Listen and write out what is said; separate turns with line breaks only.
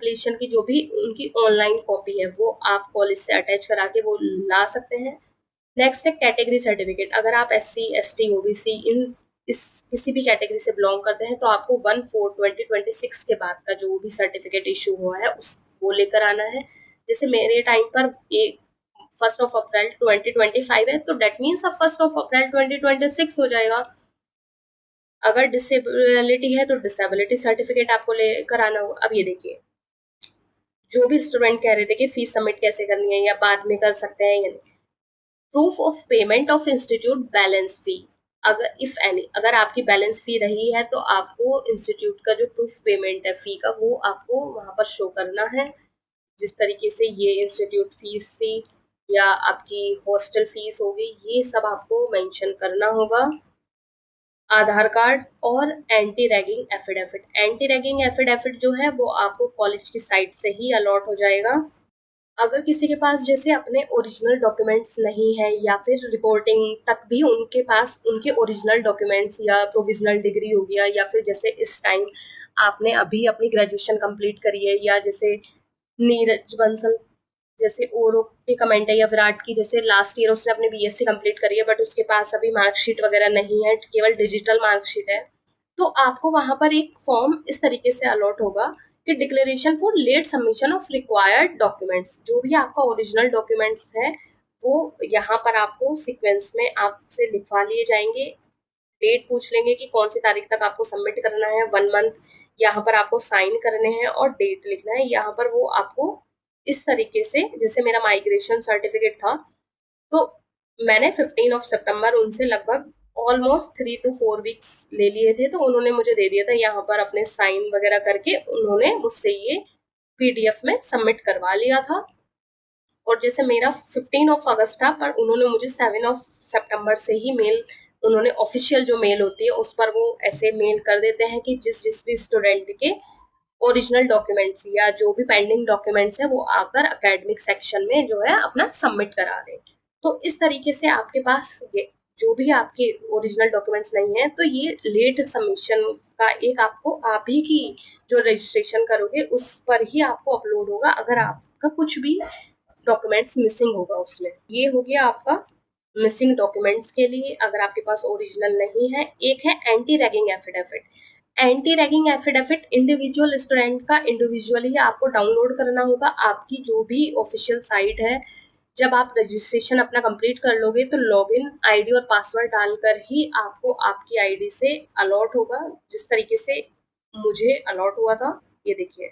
Completion की जो भी उनकी ऑनलाइन कॉपी है वो आप कॉलेज से अटैच करा के वो ला सकते हैं। नेक्स्ट है कैटेगरी सर्टिफिकेट। अगर आप SC ST OBC इन इस किसी भी कैटेगरी से बिलोंग करते हैं तो आपको 1/4/2026 के बाद का जो भी सर्टिफिकेट इशू हुआ है उस वो लेकर आना है। जैसे मेरे टाइम पर एक 1 अप्रैल 2025 है, तो डेट मीन्स अब 1 अप्रैल 2026 हो जाएगा। अगर डिसेबिलिटी है तो डिसेबिलिटी सर्टिफिकेट आपको लेकर आना होगा। अब ये देखिए, जो भी स्टूडेंट कह रहे थे कि फीस सबमिट कैसे करनी है या बाद में कर सकते हैं या नहीं, proof of payment of institute balance fee, अगर इफ एनी, अगर आपकी बैलेंस फी रही है तो आपको इंस्टीट्यूट का जो प्रूफ पेमेंट है फी का वो आपको वहां पर शो करना है। जिस तरीके से ये इंस्टीट्यूट फीस थी या आपकी हॉस्टल फीस होगी, ये सब आपको मेंशन करना होगा। आधार कार्ड और anti ragging affidavit. Anti ragging affidavit जो है वो आपको कॉलेज की साइट से ही अलॉट हो जाएगा। अगर किसी के पास जैसे अपने ओरिजिनल डॉक्यूमेंट्स नहीं है या फिर रिपोर्टिंग तक भी उनके पास उनके ओरिजिनल डॉक्यूमेंट्स या प्रोविजनल डिग्री हो गया, या फिर जैसे इस टाइम आपने अभी अपनी ग्रेजुएशन कंप्लीट करी है, या जैसे नीरज बंसल जैसे ओरो के कमेंट है, या विराट की जैसे लास्ट ईयर उसने अपनी BSc कंप्लीट करी है बट उसके पास अभी मार्कशीट वगैरह नहीं है, केवल डिजिटल मार्कशीट है, तो आपको वहां पर एक फॉर्म इस तरीके से अलॉट होगा कि declaration for late submission of required documents. जो भी आपका ओरिजिनल डॉक्यूमेंट्स है वो यहाँ पर आपको सीक्वेंस में आपसे लिखवा लिए जाएंगे। डेट पूछ लेंगे कि कौन सी तारीख तक आपको सबमिट करना है, 1 मंथ यहाँ पर आपको साइन करने हैं और डेट लिखना है। यहाँ पर वो आपको इस तरीके से, जैसे मेरा माइग्रेशन सर्टिफिकेट था तो मैंने 15 सितंबर उनसे लगभग ऑलमोस्ट 3 to 4 वीक्स ले लिए थे, तो उन्होंने मुझे दे दिया था। यहाँ पर अपने साइन वगैरह करके उन्होंने मुझसे ये PDF में सबमिट करवा लिया था। और जैसे मेरा 15 अगस्त था पर उन्होंने मुझे 7 सितंबर से ही मेल, उन्होंने ऑफिशियल जो मेल होती है उस पर वो ऐसे मेल कर देते हैं कि जिस जिस भी स्टूडेंट के ओरिजिनल डॉक्यूमेंट्स या जो भी पेंडिंग डॉक्यूमेंट्स है वो आकर एकेडमिक सेक्शन में जो है अपना सबमिट करा दें। तो इस तरीके से आपके पास ये जो भी आपके ओरिजिनल डॉक्यूमेंट्स नहीं है तो ये लेट सबमिशन का एक आपको आप ही की जो रजिस्ट्रेशन करोगे उस पर ही आपको अपलोड होगा अगर आपका कुछ भी डॉक्यूमेंट्स मिसिंग होगा उसमें। ये हो गया आपका मिसिंग डॉक्यूमेंट्स के लिए अगर आपके पास ओरिजिनल नहीं है। एक है anti ragging affidavit. Anti ragging affidavit individual student का इंडिविजुअली आपको डाउनलोड करना होगा आपकी जो भी ऑफिशियल साइट है। जब आप रजिस्ट्रेशन अपना कंप्लीट कर लोगे तो लॉगिन ID और पासवर्ड डालकर ही आपको आपकी ID से अलॉट होगा, जिस तरीके से मुझे अलॉट हुआ था। ये देखिए,